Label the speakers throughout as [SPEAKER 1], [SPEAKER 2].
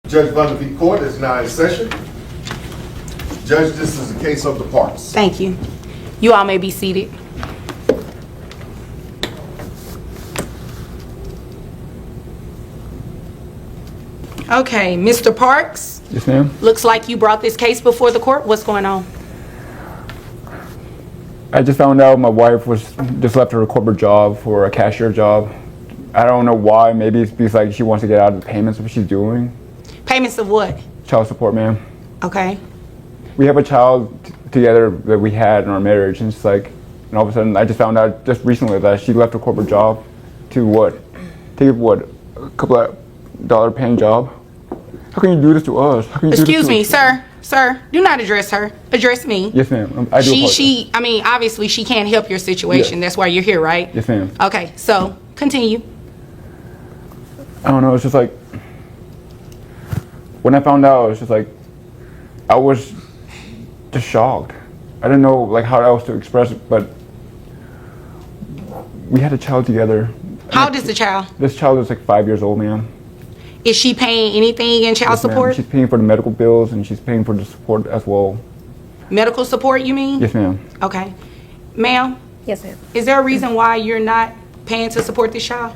[SPEAKER 1] Judge Vanderbeek Court is now in session. Judge, this is the case of the Parks.
[SPEAKER 2] Thank you. You all may be seated. Okay, Mr. Parks.
[SPEAKER 3] Yes, ma'am.
[SPEAKER 2] Looks like you brought this case before the court. What's going on?
[SPEAKER 3] I just found out my wife just left her corporate job for a cashier job. I don't know why. Maybe it's because like she wants to get out of the payments of what she's doing.
[SPEAKER 2] Payments of what?
[SPEAKER 3] Child support, ma'am.
[SPEAKER 2] Okay.
[SPEAKER 3] We have a child together that we had in our marriage, and it's like, and all of a sudden I just found out just recently that she left her corporate job to take a couple of dollar paying job. How can you do this to us? How can you
[SPEAKER 2] Excuse
[SPEAKER 3] do this
[SPEAKER 2] me, sir. Sir, do not address her. Address me.
[SPEAKER 3] Yes, ma'am. I do apologize.
[SPEAKER 2] I mean, obviously she can't help your situation.
[SPEAKER 3] Yes.
[SPEAKER 2] That's why you're here, right?
[SPEAKER 3] Yes, ma'am.
[SPEAKER 2] Okay, so continue.
[SPEAKER 3] I don't know. It's just like when I found out, it's just like I was just shocked. I didn't know like how else to express it, but we had a child together.
[SPEAKER 2] How old is the child?
[SPEAKER 3] This child is like 5 years old, ma'am.
[SPEAKER 2] Is she paying anything in child
[SPEAKER 3] Yes, ma'am.
[SPEAKER 2] support?
[SPEAKER 3] She's paying for the medical bills and she's paying for the support as well.
[SPEAKER 2] Medical support, you mean?
[SPEAKER 3] Yes, ma'am.
[SPEAKER 2] Okay. Ma'am,
[SPEAKER 4] Yes, ma'am.
[SPEAKER 2] is there a reason why you're not paying to support this child?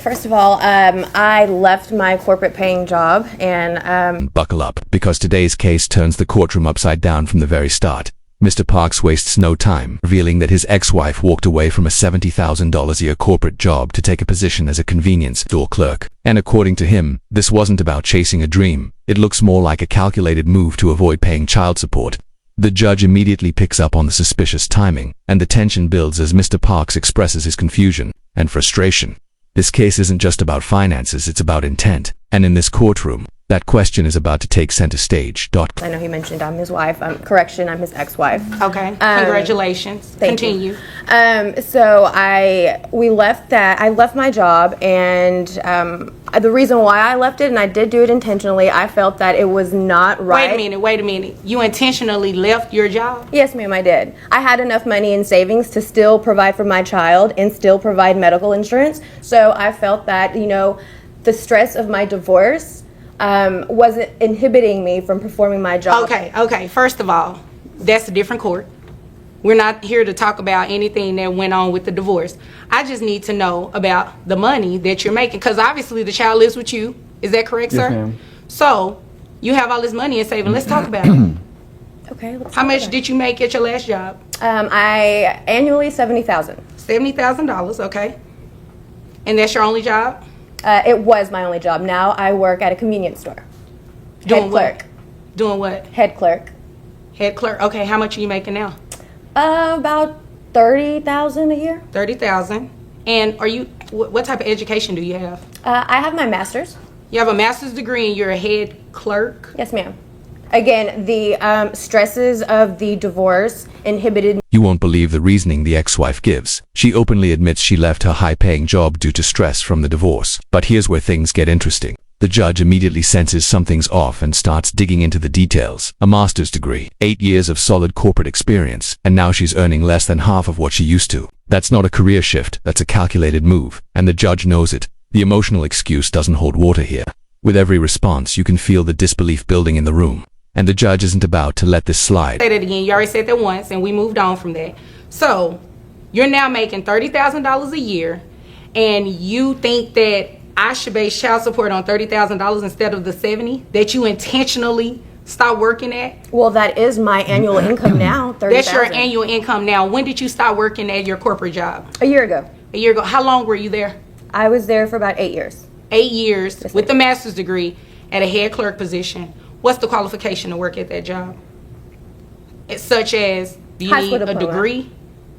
[SPEAKER 4] First of all, I left my corporate paying job and
[SPEAKER 5] Buckle up, because today's case turns the courtroom upside down from the very start. Mr. Parks wastes no time revealing that his ex-wife walked away from a $70,000 a year corporate job to take a position as a convenience store clerk. And according to him, this wasn't about chasing a dream. It looks more like a calculated move to avoid paying child support. The judge immediately picks up on the suspicious timing, and the tension builds as Mr. Parks expresses his confusion and frustration. This case isn't just about finances, it's about intent. And in this courtroom, that question is about to take center stage.
[SPEAKER 4] I know he mentioned I'm his wife. Correction, I'm his ex-wife.
[SPEAKER 2] Okay. Congratulations.
[SPEAKER 4] Thank
[SPEAKER 2] Continue.
[SPEAKER 4] you. So I left my job, and the reason why I left it, and I did do it intentionally, I felt that it was not right.
[SPEAKER 2] Wait a minute. You intentionally left your job?
[SPEAKER 4] Yes, ma'am, I did. I had enough money in savings to still provide for my child and still provide medical insurance. So I felt that, the stress of my divorce wasn't inhibiting me from performing my job.
[SPEAKER 2] Okay. First of all, that's a different court. We're not here to talk about anything that went on with the divorce. I just need to know about the money that you're making, because obviously the child lives with you. Is that correct,
[SPEAKER 3] Yes,
[SPEAKER 2] sir?
[SPEAKER 3] ma'am.
[SPEAKER 2] So you have all this money in saving. Let's talk about it.
[SPEAKER 4] Okay. Let's
[SPEAKER 2] How
[SPEAKER 4] talk
[SPEAKER 2] much
[SPEAKER 4] about it.
[SPEAKER 2] did you make at your last job?
[SPEAKER 4] I annually $70,000.
[SPEAKER 2] $70,000, okay. And that's your only job?
[SPEAKER 4] It was my only job. Now I work at a convenience store.
[SPEAKER 2] Doing
[SPEAKER 4] Head
[SPEAKER 2] what?
[SPEAKER 4] clerk.
[SPEAKER 2] Doing what?
[SPEAKER 4] Head clerk.
[SPEAKER 2] Head clerk. Okay, how much are you making now?
[SPEAKER 4] About $30,000 a year.
[SPEAKER 2] $30,000. And what type of education do you have?
[SPEAKER 4] I have my master's.
[SPEAKER 2] You have a master's degree and you're a head clerk?
[SPEAKER 4] Yes, ma'am. Again, the stresses of the divorce inhibited.
[SPEAKER 5] You won't believe the reasoning the ex-wife gives. She openly admits she left her high-paying job due to stress from the divorce. But here's where things get interesting. The judge immediately senses something's off and starts digging into the details. A master's degree, 8 years of solid corporate experience, and now she's earning less than half of what she used to. That's not a career shift, that's a calculated move, and the judge knows it. The emotional excuse doesn't hold water here. With every response, you can feel the disbelief building in the room. And the judge isn't about to let this slide.
[SPEAKER 2] Say that again. You already said that once, and we moved on from that. So, you're now making $30,000 a year, and you think that I should base child support on $30,000 instead of the $70,000 that you intentionally stopped working at?
[SPEAKER 4] Well, that is my annual income now. $30,000.
[SPEAKER 2] That's your annual income now. When did you start working at your corporate job?
[SPEAKER 4] A year ago.
[SPEAKER 2] A year ago. How long were you there?
[SPEAKER 4] I was there for about 8 years.
[SPEAKER 2] 8 years
[SPEAKER 4] Yes,
[SPEAKER 2] with
[SPEAKER 4] ma'am.
[SPEAKER 2] the master's degree at a head clerk position. What's the qualification to work at that job? It's such as, do you
[SPEAKER 4] High
[SPEAKER 2] need
[SPEAKER 4] school
[SPEAKER 2] a
[SPEAKER 4] diploma.
[SPEAKER 2] degree?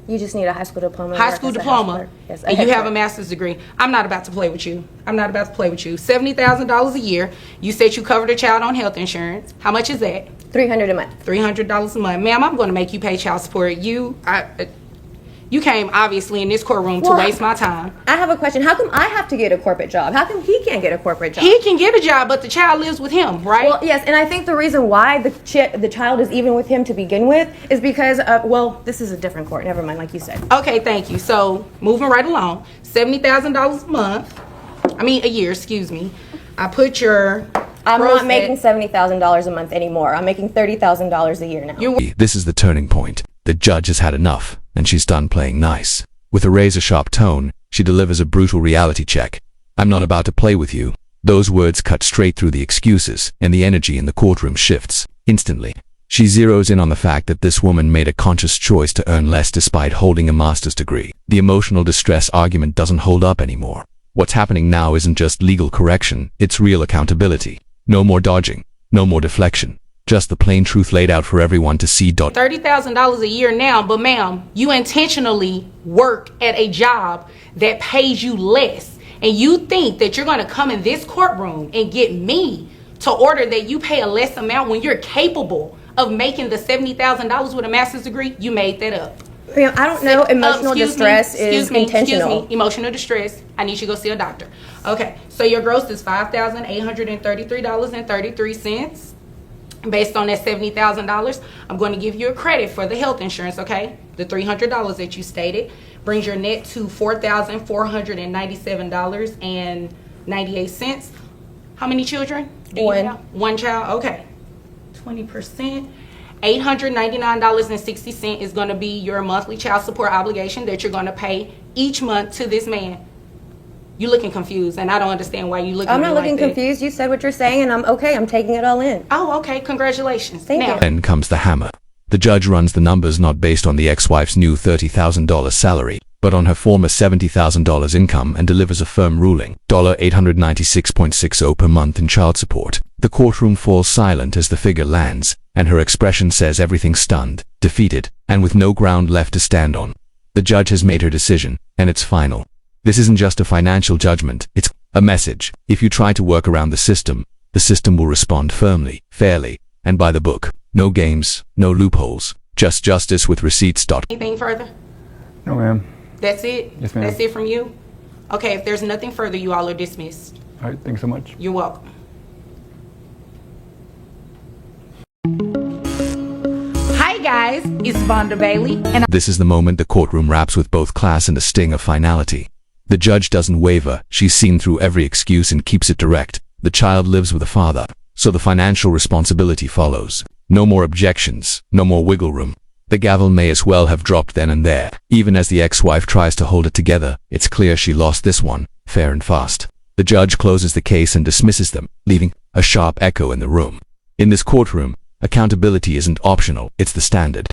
[SPEAKER 4] You just need a high school diploma. to
[SPEAKER 2] High
[SPEAKER 4] work
[SPEAKER 2] school
[SPEAKER 4] as a house
[SPEAKER 2] diploma,
[SPEAKER 4] clerk. Yes,
[SPEAKER 2] and you have a master's degree. I'm not about to play with you. $70,000 a year. You said you covered a child on health insurance. How much is that?
[SPEAKER 4] $300 a month.
[SPEAKER 2] $300 a month. Ma'am, I'm going to make you pay child support. You came obviously in this courtroom to
[SPEAKER 4] Well,
[SPEAKER 2] waste my time.
[SPEAKER 4] I have a question. How come I have to get a corporate job? How come he can't get a corporate job?
[SPEAKER 2] He can get a job, but the child lives with him, right?
[SPEAKER 4] Well, yes, and I think the reason why the child is even with him to begin with is because this is a different court. Never mind, like you said.
[SPEAKER 2] Okay, thank you. So moving right along, $70,000 a year, excuse me. I put your
[SPEAKER 4] I'm
[SPEAKER 2] gross
[SPEAKER 4] not making
[SPEAKER 2] at-
[SPEAKER 4] $70,000 a month anymore. I'm making $30,000 a year now.
[SPEAKER 5] This is the turning point. The judge has had enough, and she's done playing nice. With a razor-sharp tone, she delivers a brutal reality check. I'm not about to play with you. Those words cut straight through the excuses, and the energy in the courtroom shifts. Instantly, she zeroes in on the fact that this woman made a conscious choice to earn less despite holding a master's degree. The emotional distress argument doesn't hold up anymore. What's happening now isn't just legal correction, it's real accountability. No more dodging, no more deflection. Just the plain truth laid out for everyone to see.
[SPEAKER 2] $30,000 a year now, but ma'am, you intentionally work at a job that pays you less. And you think that you're going to come in this courtroom and get me to order that you pay a less amount when you're capable of making the $70,000 with a master's degree? You made that up.
[SPEAKER 4] Ma'am, I don't know. Emotional
[SPEAKER 2] Excuse
[SPEAKER 4] distress
[SPEAKER 2] me,
[SPEAKER 4] is intentional.
[SPEAKER 2] Excuse me. Emotional distress. I need you to go see a doctor. Okay, so your gross is $5,833.33. Based on that $70,000, I'm going to give you a credit for the health insurance, okay? The $300 that you stated brings your net to $4,497.98. How many children? do you
[SPEAKER 4] One.
[SPEAKER 2] have? One child, okay. 20%. $899.60 is going to be your monthly child support obligation that you're going to pay each month to this man. You looking confused, and I don't understand why you looking
[SPEAKER 4] I'm
[SPEAKER 2] at
[SPEAKER 4] not
[SPEAKER 2] me
[SPEAKER 4] looking
[SPEAKER 2] like that.
[SPEAKER 4] confused. You said what you're saying, and I'm okay. I'm taking it all in.
[SPEAKER 2] Oh, okay. Congratulations.
[SPEAKER 4] Thank
[SPEAKER 2] now,
[SPEAKER 4] you.
[SPEAKER 5] Then comes the hammer. The judge runs the numbers not based on the ex-wife's new $30,000 salary, but on her former $70,000 income, and delivers a firm ruling, $896.60 per month in child support. The courtroom falls silent as the figure lands, and her expression says everything: stunned, defeated, and with no ground left to stand on. The judge has made her decision, and it's final. This isn't just a financial judgment, it's a message. If you try to work around the system will respond firmly, fairly, and by the book. No games, no loopholes, just justice with receipts.
[SPEAKER 2] anything further?
[SPEAKER 3] No, ma'am.
[SPEAKER 2] That's it?
[SPEAKER 3] Yes, ma'am.
[SPEAKER 2] That's it from you? Okay, if there's nothing further, you all are dismissed.
[SPEAKER 3] All right, thanks so much.
[SPEAKER 2] You're welcome. Hi guys, it's Vonda Bailey, and
[SPEAKER 5] This is the moment the courtroom wraps with both class and a sting of finality. The judge doesn't waver, she's seen through every excuse and keeps it direct. The child lives with a father, so the financial responsibility follows. No more objections, no more wiggle room. The gavel may as well have dropped then and there. Even as the ex-wife tries to hold it together, it's clear she lost this one, fair and fast. The judge closes the case and dismisses them, leaving a sharp echo in the room. In this courtroom, accountability isn't optional, it's the standard.